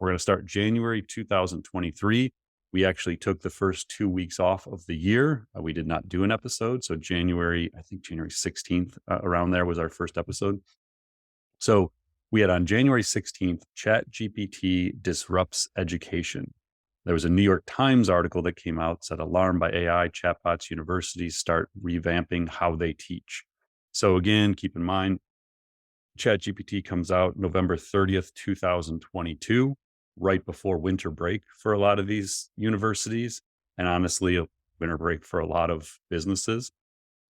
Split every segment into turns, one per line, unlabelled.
We're going to start January 2023. We actually took the first 2 weeks off of the year. We did not do an episode. So January, I think January 16th, around there was our first episode. So we had on January 16th, ChatGPT disrupts education. There was a New York Times article that came out, said alarmed by AI, chatbots, universities start revamping how they teach. So again, keep in mind, ChatGPT comes out November 30th, 2022, right before winter break for a lot of these universities, and honestly, a winter break for a lot of businesses.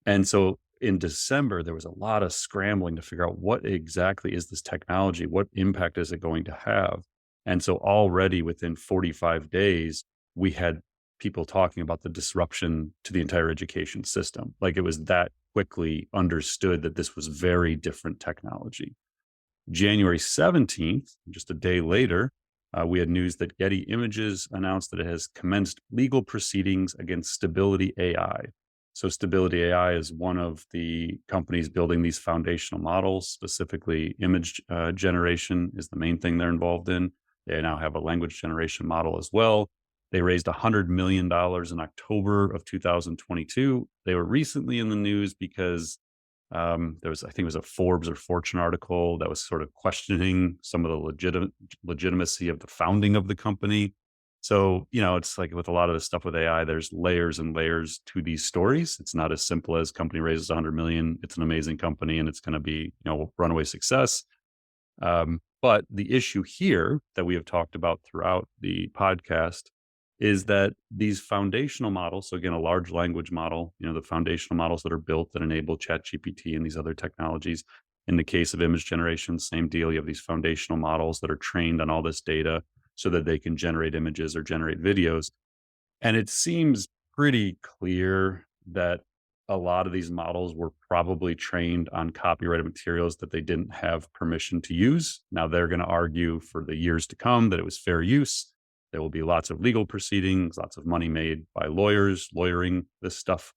And so in December, there was a lot of scrambling to figure out what exactly is this technology? What impact is it going to have? And so already within 45 days, we had people talking about the disruption to the entire education system. Like it was that quickly understood that this was very different technology. January 17th, just a day later, we had news that Getty Images announced that it has commenced legal proceedings against Stability AI. So Stability AI is one of the companies building these foundational models, specifically image generation is the main thing they're involved in. They now have a language generation model as well. They raised $100 million in October of 2022. They were recently in the news because there was, I think it was a Forbes or Fortune article that was sort of questioning some of the legitimacy of the founding of the company. So, it's like with a lot of the stuff with AI, there's layers and layers to these stories. It's not as simple as company raises 100 million. It's an amazing company and it's going to be, runaway success. But the issue here that we have talked about throughout the podcast is that these foundational models, so again, a large language model, the foundational models that are built that enable ChatGPT and these other technologies. In the case of image generation, same deal. You have these foundational models that are trained on all this data so that they can generate images or generate videos. And it seems pretty clear that a lot of these models were probably trained on copyrighted materials that they didn't have permission to use. Now they're going to argue for the years to come that it was fair use. There will be lots of legal proceedings, lots of money made by lawyers, lawyering this stuff,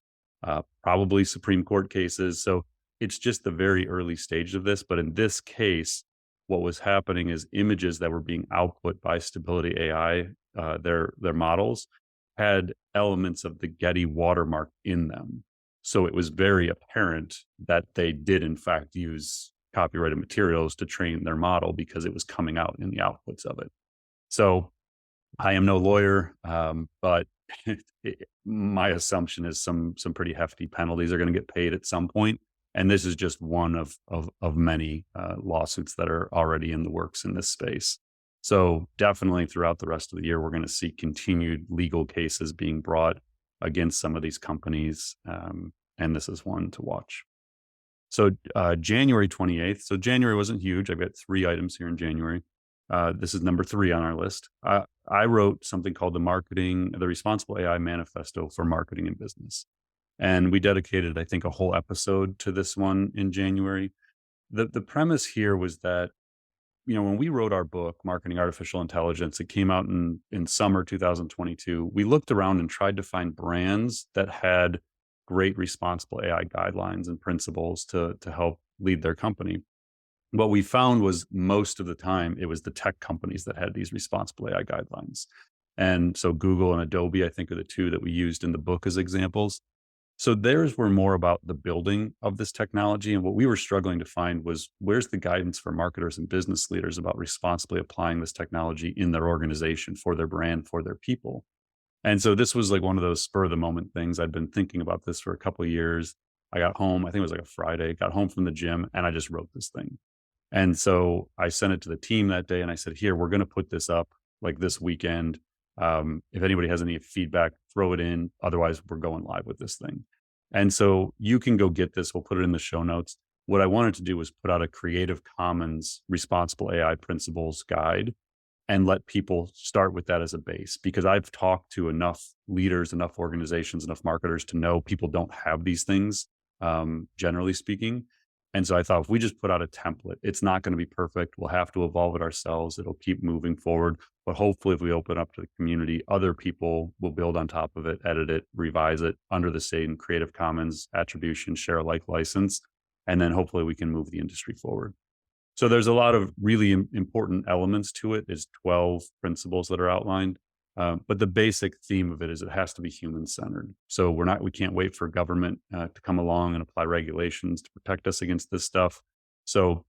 probably Supreme Court cases. So it's just the very early stage of this. But in this case, what was happening is images that were being output by Stability AI, their models, had elements of the Getty watermark in them. So it was very apparent that they did, in fact, use copyrighted materials to train their model because it was coming out in the outputs of it. So I am no lawyer, but my assumption is some pretty hefty penalties are going to get paid at some point. And this is just one of many lawsuits that are already in the works in this space. So definitely throughout the rest of the year, we're going to see continued legal cases being brought against some of these companies. And this is one to watch. So January 28th. So January wasn't huge. I've got 3 items here in January. This is number 3 on our list. I wrote something called the Responsible AI Manifesto for Marketing and Business. And we dedicated, I think, a whole episode to this one in January. The premise here was that, when we wrote our book, Marketing Artificial Intelligence, it came out in summer 2022. We looked around and tried to find brands that had great responsible AI guidelines and principles to help lead their company. What we found was most of the time it was the tech companies that had these responsible AI guidelines. And so Google and Adobe, I think, are the 2 that we used in the book as examples. So theirs were more about the building of this technology. And what we were struggling to find was, where's the guidance for marketers and business leaders about responsibly applying this technology in their organization, for their brand, for their people? And so this was like one of those spur of the moment things. I'd been thinking about this for a couple of years. I got home, I think it was like a Friday, got home from the gym, and I just wrote this thing. And so I sent it to the team that day and I said, here, we're going to put this up like this weekend. If anybody has any feedback, throw it in. Otherwise, we're going live with this thing. And so you can go get this. We'll put it in the show notes. What I wanted to do was put out a Creative Commons responsible AI principles guide and let people start with that as a base, because I've talked to enough leaders, enough organizations, enough marketers to know people don't have these things, generally speaking. And so I thought, if we just put out a template, it's not going to be perfect. We'll have to evolve it ourselves. It'll keep moving forward. But hopefully, if we open up to the community, other people will build on top of it, edit it, revise it under the same Creative Commons attribution, share alike license. And then hopefully we can move the industry forward. So there's a lot of really important elements to it. There's 12 principles that are outlined. But the basic theme of it is it has to be human centered. So we can't wait for government to come along and apply regulations to protect us against this stuff. So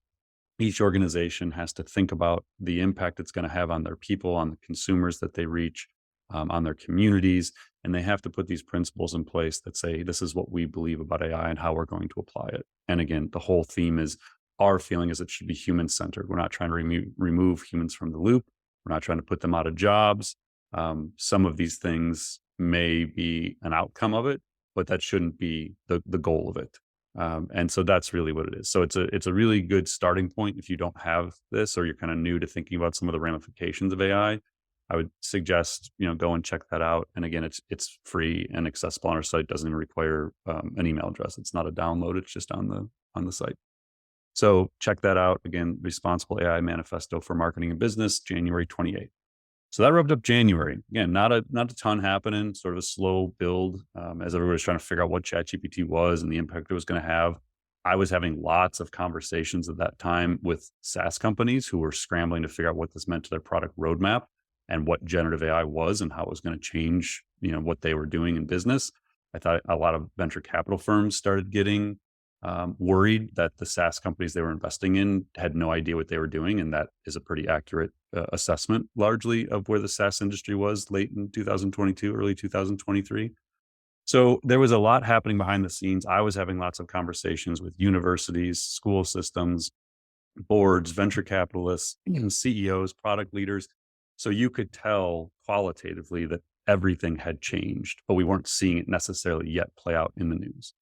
each organization has to think about the impact it's going to have on their people, on the consumers that they reach, on their communities. And they have to put these principles in place that say, this is what we believe about AI and how we're going to apply it. And again, the whole theme is our feeling is it should be human centered. We're not trying to remove humans from the loop. We're not trying to put them out of jobs. Some of these things may be an outcome of it, but that shouldn't be the goal of it. And so that's really what it is. So it's a really good starting point if you don't have this or you're kind of new to thinking about some of the ramifications of AI. I would suggest go and check that out. And again, it's free and accessible on our site. Doesn't even require an email address. It's not a download. It's just on the site. So check that out. Again, Responsible AI Manifesto for Marketing and Business, January 28th. So that wrapped up January. Again, not a ton happening, sort of a slow build as everybody was trying to figure out what ChatGPT was and the impact it was going to have. I was having lots of conversations at that time with SaaS companies who were scrambling to figure out what this meant to their product roadmap and what generative AI was and how it was going to change, what they were doing in business. I thought a lot of venture capital firms started getting worried that the SaaS companies they were investing in had no idea what they were doing. And that is a pretty accurate assessment, largely, of where the SaaS industry was late in 2022, early 2023. So there was a lot happening behind the scenes. I was having lots of conversations with universities, school systems, boards, venture capitalists, CEOs, product leaders. So you could tell qualitatively that everything had changed, but we weren't seeing it necessarily yet play out in the news.